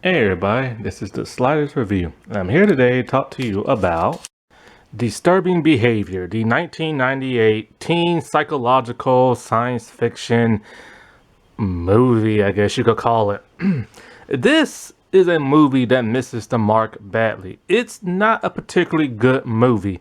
Hey everybody, this is the Sliders Review. I'm here today to talk to you about Disturbing Behavior, the 1998 teen psychological science fiction movie, I guess you could call it. This is a movie that misses the mark badly. It's not a particularly good movie.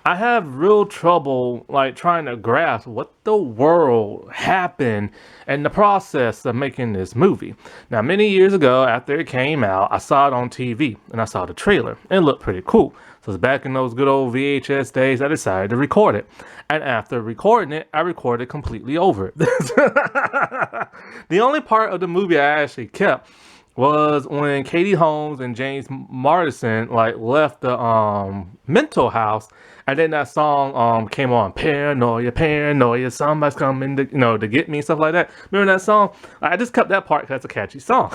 I have real trouble trying to grasp what the world happened in the process of making this movie. Now, many years ago, after it came out, I saw it on TV and I saw the trailer. And it looked pretty cool. So it's back in those good old VHS days, I decided to record it. And after recording it, I recorded completely over it. The only part of the movie I actually kept was when Katie Holmes and James Marsden left the mental house, and then that song came on, paranoia, paranoia, somebody's coming to get me, stuff like that. Remember that song? I just kept that part because that's a catchy song.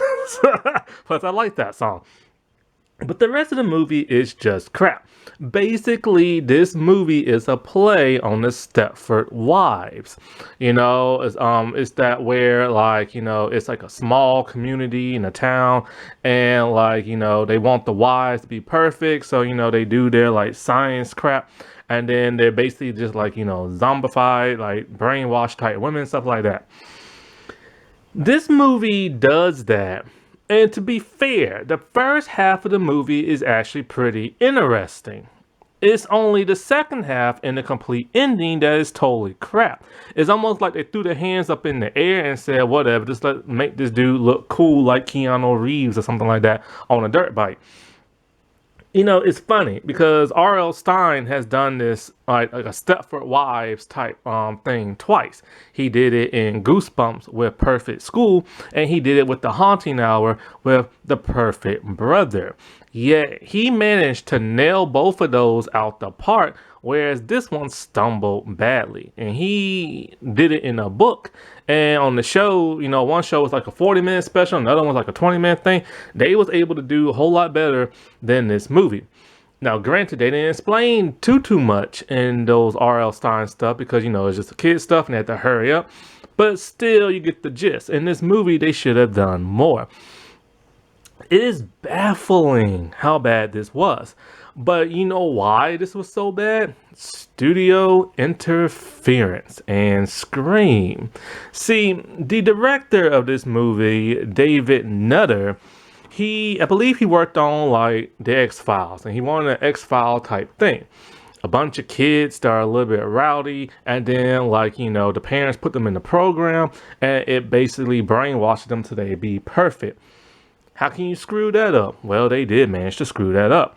Plus I like that song. But the rest of the movie is just crap. Basically, this movie is a play on the Stepford Wives. It's that where it's like a small community in a town, and they want the wives to be perfect, so they do their science crap, and then they're basically just zombified, brainwashed type women, stuff like that. This movie does that. And to be fair, the first half of the movie is actually pretty interesting. It's only the second half and the complete ending that is totally crap. It's almost like they threw their hands up in the air and said, whatever, just make this dude look cool like Keanu Reeves or something like that on a dirt bike. It's funny because R.L. Stine has done this like a Stepford Wives type thing twice. He did it in Goosebumps with Perfect School, and he did it with The Haunting Hour with The Perfect Brother. Yet he managed to nail both of those out the park, whereas this one stumbled badly. And he did it in a book. And on the show, one show was like a 40-minute special, another one was like a 20-minute thing. They was able to do a whole lot better than this movie. Now, granted, they didn't explain too much in those R.L. Stine stuff because, it's just the kid stuff and they had to hurry up. But still, you get the gist. In this movie, they should have done more. It is baffling how bad this was. But you know why this was so bad? Studio interference and Scream. See, the director of this movie, David Nutter, I believe he worked on the X-Files, and he wanted an X-File type thing. A bunch of kids that are a little bit rowdy, and then the parents put them in the program, and it basically brainwashed them till they be perfect. How can you screw that up? Well, they did manage to screw that up.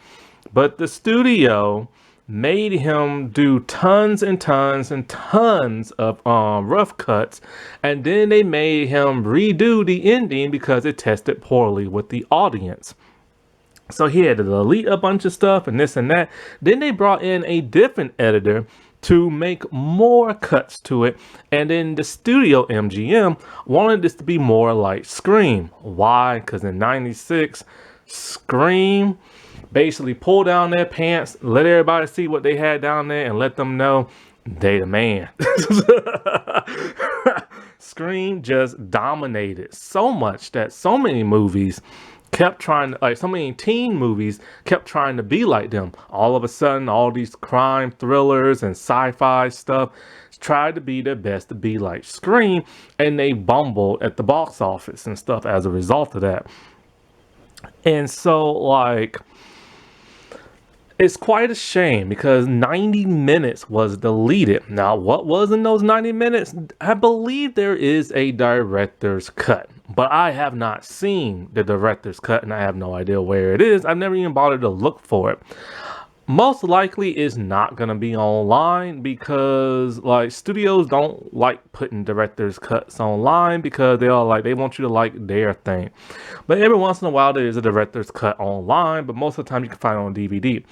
But the studio made him do tons and tons and tons of rough cuts, and then they made him redo the ending because it tested poorly with the audience. So he had to delete a bunch of stuff and this and that. Then they brought in a different editor to make more cuts to it, and then the studio MGM wanted this to be more like Scream. Why? Because in '96, Scream basically pulled down their pants, let everybody see what they had down there, and let them know they the man. Scream just dominated so much that so many movies kept trying to, so many teen movies kept trying to be like them. All of a sudden, all these crime thrillers and sci-fi stuff tried to be their best to be like Scream, and they bumbled at the box office and stuff as a result of that. And so, it's quite a shame because 90 minutes was deleted. Now, what was in those 90 minutes? I believe there is a director's cut, but I have not seen the director's cut and I have no idea where it is. I've never even bothered to look for it. Most likely it's not going to be online because studios don't like putting director's cuts online because they want you to like their thing. But every once in a while there is a director's cut online, but most of the time you can find it on DVD.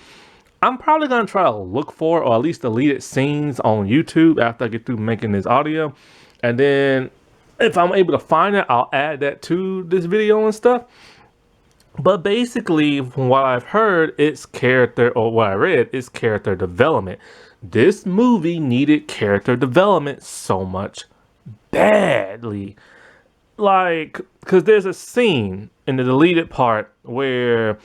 I'm probably going to try to look for, or at least deleted scenes on YouTube after I get through making this audio. And then if I'm able to find it, I'll add that to this video and stuff. But basically, from what I've heard, it's character, or what I read, it's character development. This movie needed character development so much badly. like, because there's a scene in the deleted part where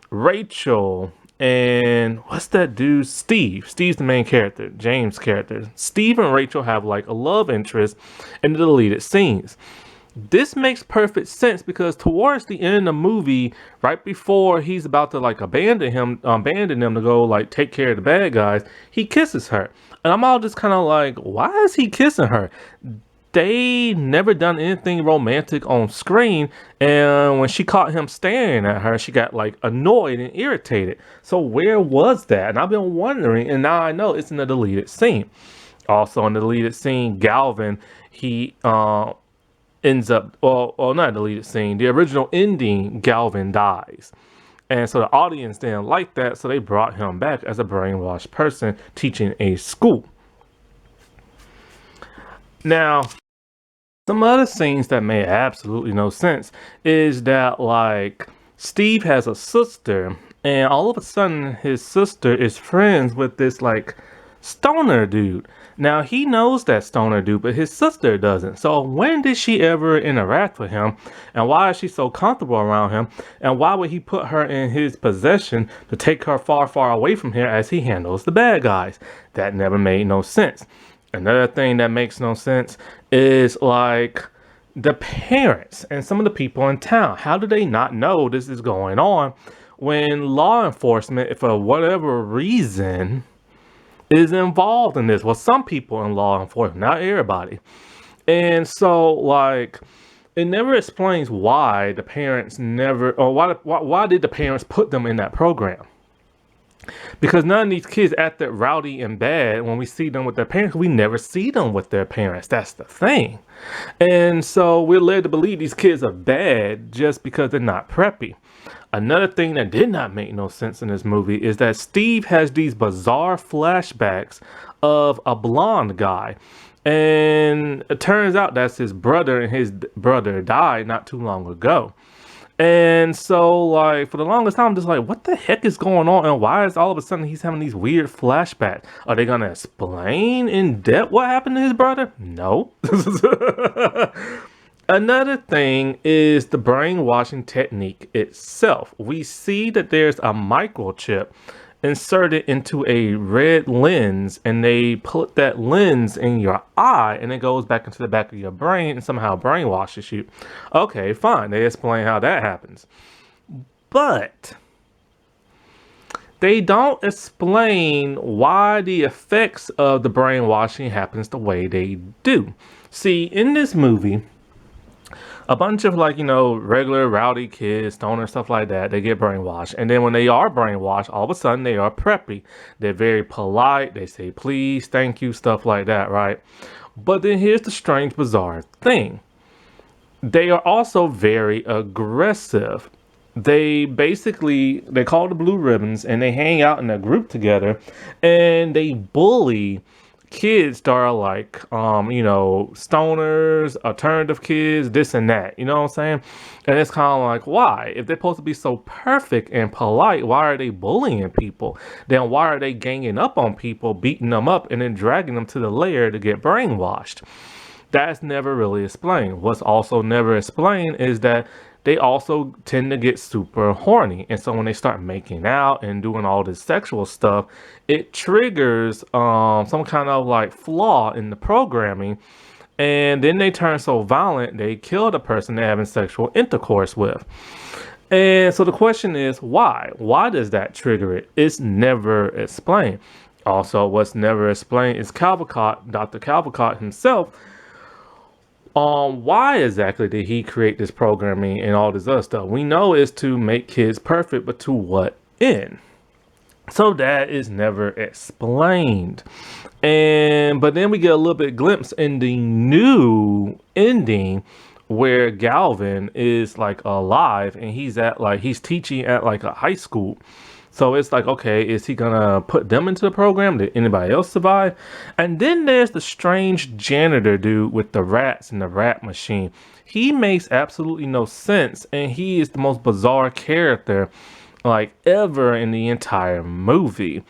Rachel and what's that dude? Steve's the main character, James' character. Steve and Rachel have like a love interest in the deleted scenes. This makes perfect sense because towards the end of the movie, right before he's about to like abandon them to go like take care of the bad guys, he kisses her. And I'm all just kind of like, why is he kissing her? They never done anything romantic on screen, and when she caught him staring at her, she got like annoyed and irritated. So where was that? And I've been wondering, and now I know it's in the deleted scene. Also in the deleted scene, Galvin, he ends up, well, not deleted scene, the original ending, Galvin dies. And so the audience didn't like that, so they brought him back as a brainwashed person teaching a school. Now, some other scenes that made absolutely no sense is that, like, Steve has a sister, and all of a sudden his sister is friends with this, like, stoner dude. Now, he knows that stoner dude, but his sister doesn't. So when did she ever interact with him? And why is she so comfortable around him? And why would he put her in his possession to take her far, far away from here as he handles the bad guys? That never made no sense. Another thing that makes no sense is like the parents and some of the people in town. How do they not know this is going on when law enforcement, for whatever reason, is involved in this? Well, some people in law enforcement, not everybody. And so, like, it never explains why the parents never, or why did the parents put them in that program? Because none of these kids act that rowdy and bad when we see them with their parents. We never see them with their parents. That's the thing. And so we're led to believe these kids are bad just because they're not preppy. Another thing that did not make no sense in this movie is that Steve has these bizarre flashbacks of a blonde guy. And it turns out that's his brother, and his brother died not too long ago. And so, like, for the longest time, I'm just like, what the heck is going on? And why is all of a sudden he's having these weird flashbacks? Are they going to explain in depth what happened to his brother? No. Another thing is the brainwashing technique itself. We see that there's a microchip inserted into a red lens, and they put that lens in your eye, and it goes back into the back of your brain and somehow brainwashes you. Okay, fine. They explain how that happens. But they don't explain why the effects of the brainwashing happens the way they do. See, in this movie, a bunch of, like, regular rowdy kids, stoner, stuff like that, they get brainwashed. And then when they are brainwashed, all of a sudden they are preppy. They're very polite. They say, please, thank you, stuff like that, right? But then here's the strange, bizarre thing. They are also very aggressive. They call the Blue Ribbons, and they hang out in a group together, and they bully kids that are like, stoners, alternative kids, this and that, you know what I'm saying? And it's kind of like, why? If they're supposed to be so perfect and polite, why are they bullying people? Then why are they ganging up on people, beating them up, and then dragging them to the lair to get brainwashed? That's never really explained. What's also never explained is that they also tend to get super horny. And so when they start making out and doing all this sexual stuff, it triggers some kind of like flaw in the programming. And then they turn so violent, they kill the person they're having sexual intercourse with. And so the question is, why? Why does that trigger it? It's never explained. Also, what's never explained is Caldecott, Dr. Caldecott himself. Why exactly did he create this programming and all this other stuff? We know it's to make kids perfect, but to what end? So that is never explained. But then we get a little bit glimpse in the new ending where Galvin is like alive, and he's teaching at like a high school. So it's like, okay, is he gonna put them into the program? Did anybody else survive? And then there's the strange janitor dude with the rats and the rat machine. He makes absolutely no sense, and he is the most bizarre character like ever in the entire movie.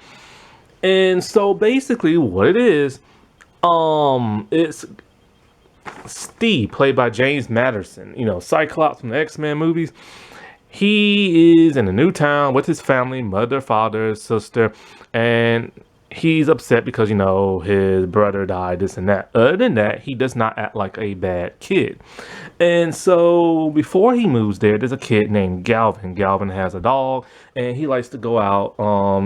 And so basically what it is, it's Steve, played by James Madison, Cyclops from the X-Men movies. He is in a new town with his family, mother, father, sister, and he's upset because, his brother died, this and that. Other than that, he does not act like a bad kid. And so before he moves there's a kid named Galvin. Galvin has a dog, and he likes to go out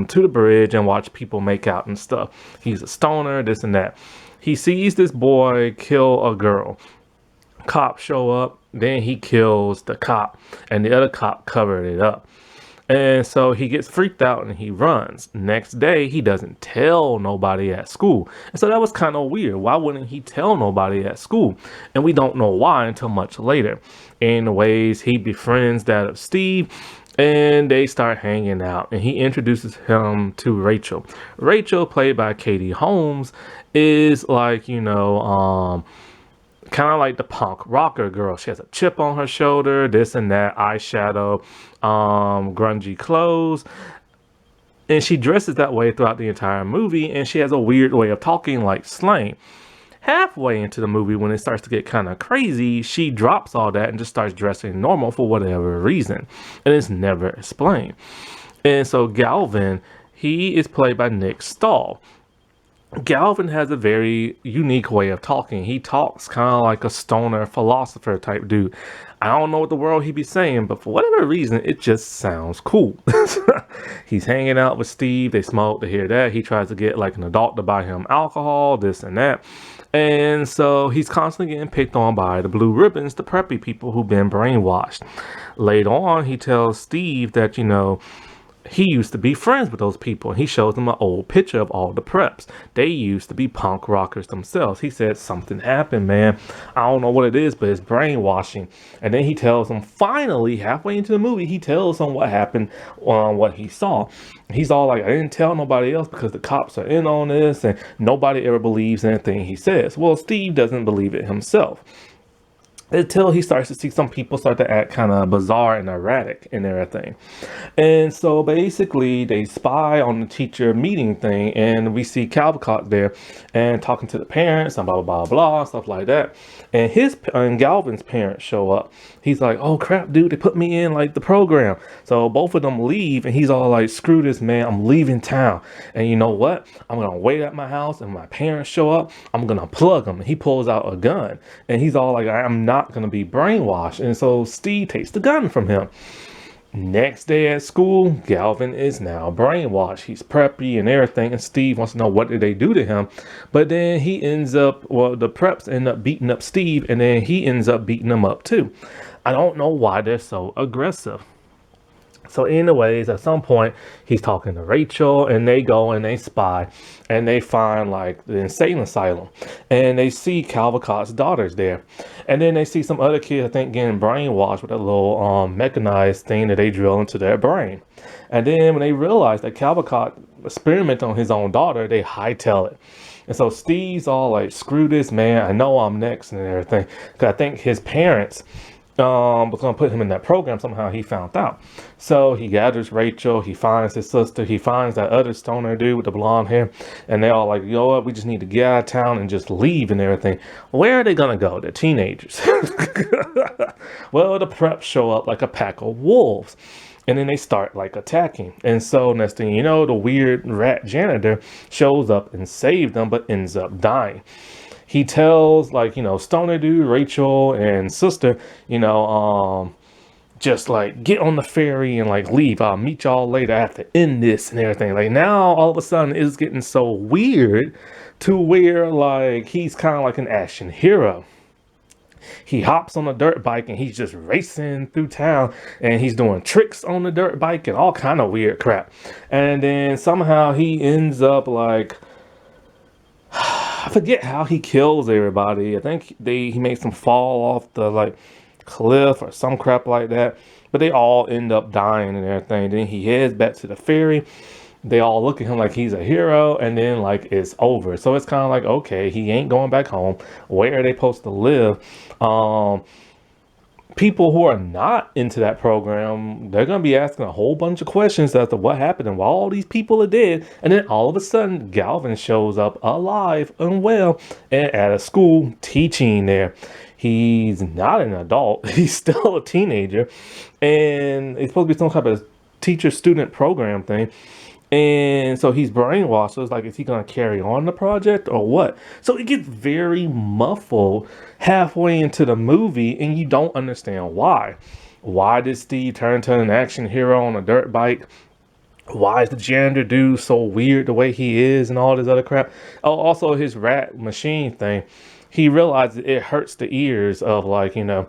to the bridge and watch people make out and stuff. He's a stoner, this and that. He sees this boy kill a girl. Cops show up, then he kills the cop, and the other cop covered it up. And so he gets freaked out and he runs. Next day, he doesn't tell nobody at school. And so that was kind of weird. Why wouldn't he tell nobody at school? And we don't know why until much later. Anyways, he befriends that of Steve, and they start hanging out, and he introduces him to Rachel. Rachel, played by Katie Holmes, is like, kind of like the punk rocker girl. She has a chip on her shoulder, this and that, eyeshadow, grungy clothes. And she dresses that way throughout the entire movie, and she has a weird way of talking, like slang. Halfway into the movie, when it starts to get kind of crazy, she drops all that and just starts dressing normal for whatever reason. And it's never explained. And so Galvin, he is played by Nick Stahl. Galvin has a very unique way of talking. He talks kind of like a stoner philosopher type dude. I don't know what the world he be saying, but for whatever reason, it just sounds cool. He's hanging out with Steve. They smoke, they hear that. He tries to get like an adult to buy him alcohol, this and that. And so he's constantly getting picked on by the blue ribbons, the preppy people who've been brainwashed. Later on, he tells Steve that, he used to be friends with those people. He shows them an old picture of all the preps. They used to be punk rockers themselves. He said, something happened, man. I don't know what it is, but it's brainwashing. And then he tells them, finally, halfway into the movie, he tells them what happened, what he saw. He's all like, I didn't tell nobody else because the cops are in on this, and nobody ever believes anything he says. Well, Steve doesn't believe it himself, until he starts to see some people start to act kind of bizarre and erratic and everything. And so basically they spy on the teacher meeting thing, and we see Caldecott there and talking to the parents and blah, blah, blah, blah, stuff like that. And Galvin's parents show up. He's like, oh crap, dude, they put me in like the program. So both of them leave, and he's all like, screw this, man, I'm leaving town. And you know what? I'm going to wait at my house, and my parents show up, I'm going to plug them. And he pulls out a gun, and he's all like, I'm not going to be brainwashed. And so Steve takes the gun from him. Next day at school, Galvin is now brainwashed. He's preppy and everything, and Steve wants to know what did they do to him. But then the preps end up beating up Steve, and then he ends up beating them up too. I don't know why they're so aggressive. So anyways, at some point, he's talking to Rachel, and they go and they spy, and they find like the insane asylum, and they see Caldecott's daughters there. And then they see some other kids, I think, getting brainwashed with a little mechanized thing that they drill into their brain. And then when they realize that Caldecott experimented on his own daughter, they hightail it. And so Steve's all like, screw this, man, I know I'm next and everything. Because I think his parents was going to put him in that program. Somehow he found out. So he gathers Rachel, he finds his sister, he finds that other stoner dude with the blonde hair, and they all like, you know what, we just need to get out of town and just leave and everything. Where are they going to go? They're teenagers. Well, the preps show up like a pack of wolves, and then they start like attacking. And so next thing you know, the weird rat janitor shows up and saves them, but ends up dying. He tells, like, stoner dude, Rachel, and sister, just like, get on the ferry and like leave. I'll meet y'all later. I have to end this and everything. Like, now all of a sudden it's getting so weird to where like he's kind of like an action hero. He hops on a dirt bike and he's just racing through town, and he's doing tricks on the dirt bike and all kind of weird crap. And then somehow he ends up like, I forget how he kills everybody. I think he makes them fall off the like cliff or some crap like that. But they all end up dying and everything. Then he heads back to the ferry. They all look at him like he's a hero, and then like it's over. So it's kind of like, okay, he ain't going back home. Where are they supposed to live? people who are not into that program, they're going to be asking a whole bunch of questions as to what happened and why all these people are dead. And then all of a sudden, Galvin shows up alive and well and at a school teaching there. He's not an adult, he's still a teenager. And it's supposed to be some type of teacher student program thing. And so he's brainwashed. So it's like, is he going to carry on the project or what? So it gets very muffled halfway into the movie, and you don't understand why. Why did Steve turn to an action hero on a dirt bike? Why is the janitor dude so weird the way he is and all this other crap? Oh, also his rat machine thing. He realizes it hurts the ears of, like, the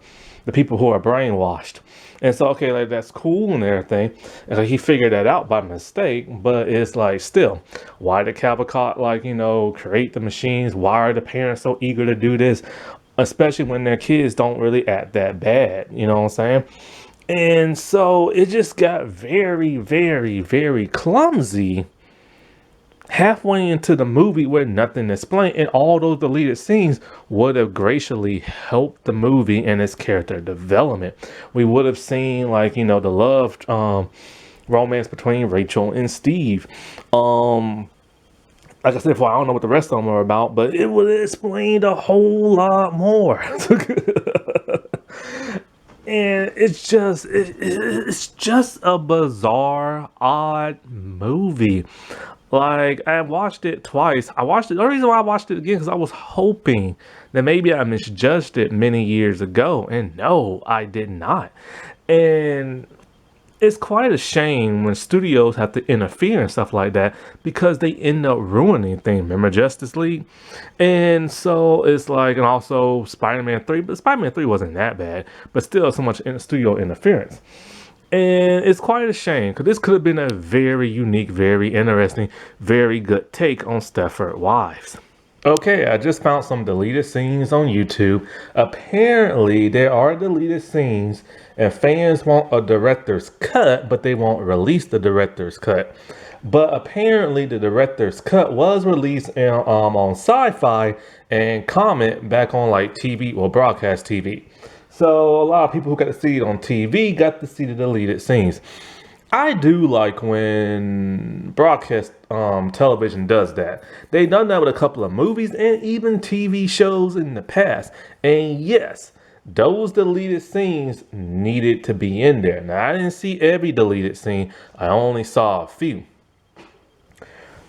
people who are brainwashed. And so, okay, like, that's cool and everything. And like, he figured that out by mistake, but it's like, still, why did Cavalcott, like, create the machines? Why are the parents so eager to do this? Especially when their kids don't really act that bad, you know what I'm saying? And so it just got very, very, very clumsy halfway into the movie where nothing explained, and all those deleted scenes would have graciously helped the movie and its character development. We would have seen, like, the love romance between Rachel and Steve. Like I said before, I don't know what the rest of them are about, but it would have explained a whole lot more. And it's just a bizarre, odd movie. Like, I watched it twice. The only reason why I watched it again because I was hoping that maybe I misjudged it many years ago. And no, I did not. And it's quite a shame when studios have to interfere and stuff like that because they end up ruining things. Remember Justice League? And so it's like, and also Spider-Man 3, but Spider-Man 3 wasn't that bad, but still so much studio interference. And it's quite a shame because this could have been a very unique, very interesting, very good take on Stepford Wives. Okay, I just found some deleted scenes on YouTube. Apparently, there are deleted scenes and fans want a director's cut, but they won't release the director's cut. But apparently, the director's cut was released on Sci-Fi and Comet back on, like, TV or broadcast TV. So a lot of people who got to see it on TV got to see the deleted scenes. I do like when broadcast television does that. They've done that with a couple of movies and even TV shows in the past. And yes, those deleted scenes needed to be in there. Now, I didn't see every deleted scene. I only saw a few.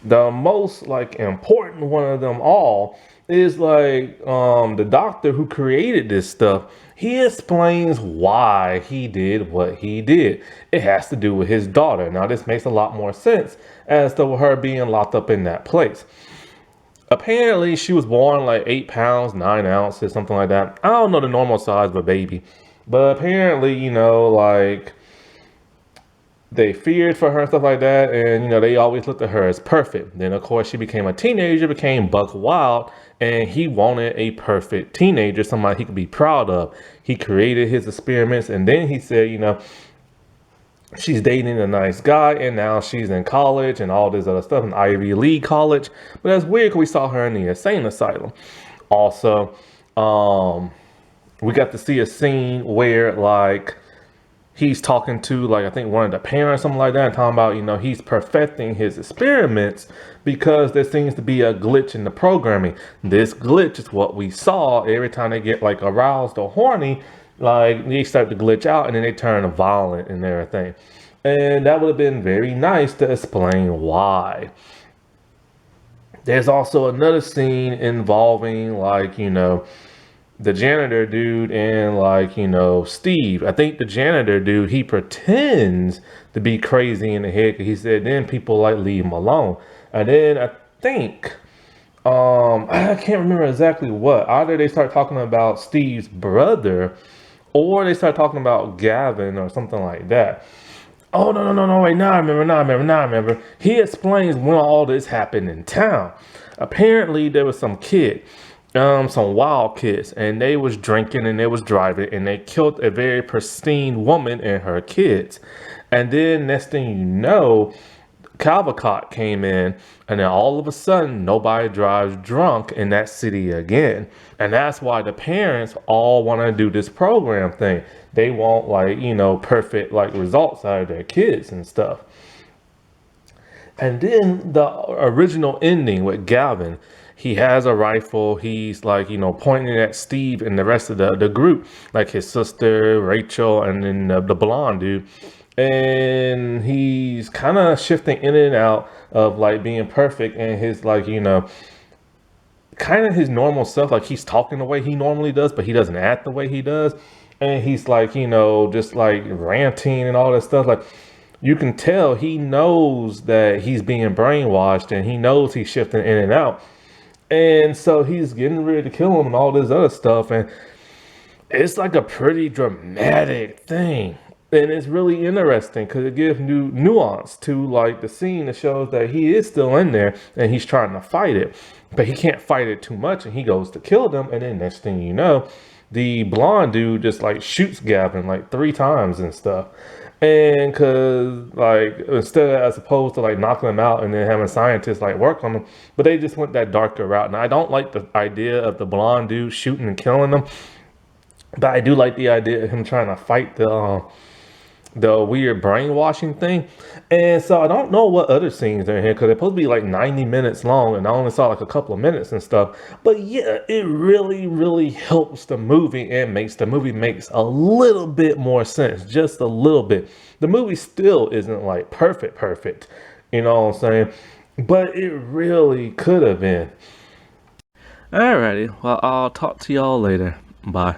The most, like, important one of them all is, like, the doctor who created this stuff. He explains why he did what he did. It has to do with his daughter. Now, this makes a lot more sense as to her being locked up in that place. Apparently, she was born like 8 pounds, 9 ounces, something like that. I don't know the normal size of a baby. But apparently, like, they feared for her and stuff like that. And, they always looked at her as perfect. Then, of course, she became a teenager, became buck wild. And he wanted a perfect teenager, somebody he could be proud of. He created his experiments. And then he said, she's dating a nice guy. And now she's in college and all this other stuff in Ivy League college. But that's weird because we saw her in the insane asylum. Also, we got to see a scene where, like, he's talking to, like, I think one of the parents, something like that, and talking about, he's perfecting his experiments because there seems to be a glitch in the programming. This glitch is what we saw every time they get, like, aroused or horny, like, they start to glitch out and then they turn violent and everything. And that would have been very nice to explain why. There's also another scene involving, like, the janitor dude and, like, Steve. I think the janitor dude, he pretends to be crazy in the head because he said then people, like, leave him alone. And then I think, I can't remember exactly what. Either they start talking about Steve's brother or they start talking about Gavin or something like that. Oh, no, wait, now I remember. He explains when all this happened in town. Apparently, there was some kid, some wild kids, and they was drinking and they was driving, and they killed a very pristine woman and her kids. And then next thing you know, Cavalcott came in, and then all of a sudden, nobody drives drunk in that city again. And that's why the parents all want to do this program thing. they want, like, you know, perfect like results out of their kids and stuff. And then the original ending with Galvin, he has a rifle. He's like, you know, pointing at Steve and the rest of the group, like his sister, Rachel, and then the blonde dude. And he's kind of shifting in and out of like being perfect and his, like, you know, kind of his normal stuff. Like he's talking the way he normally does, but he doesn't act the way he does. And he's like, you know, just like ranting and all that stuff. Like you can tell he knows that he's being brainwashed and he knows he's shifting in and out. And so he's getting ready to kill him and all this other stuff. And it's like a pretty dramatic thing. And it's really interesting because it gives new nuance to like the scene that shows that he is still in there and he's trying to fight it, but he can't fight it too much and he goes to kill them. And then next thing you know, the blonde dude just like shoots Gavin like 3 times and stuff. And cause like instead of, as opposed to like knocking them out and then having scientists like work on them, but they just went that darker route. And I don't like the idea of the blonde dude shooting and killing them, but I do like the idea of him trying to fight the weird brainwashing thing. And so I don't know what other scenes are in here because they're supposed to be like 90 minutes long and I only saw like a couple of minutes and stuff. But yeah, it really, really helps the movie and makes the movie makes a little bit more sense, just a little bit. The movie still isn't like perfect, you know what I'm saying? But it really could have been. Alrighty, well, I'll talk to y'all later. Bye.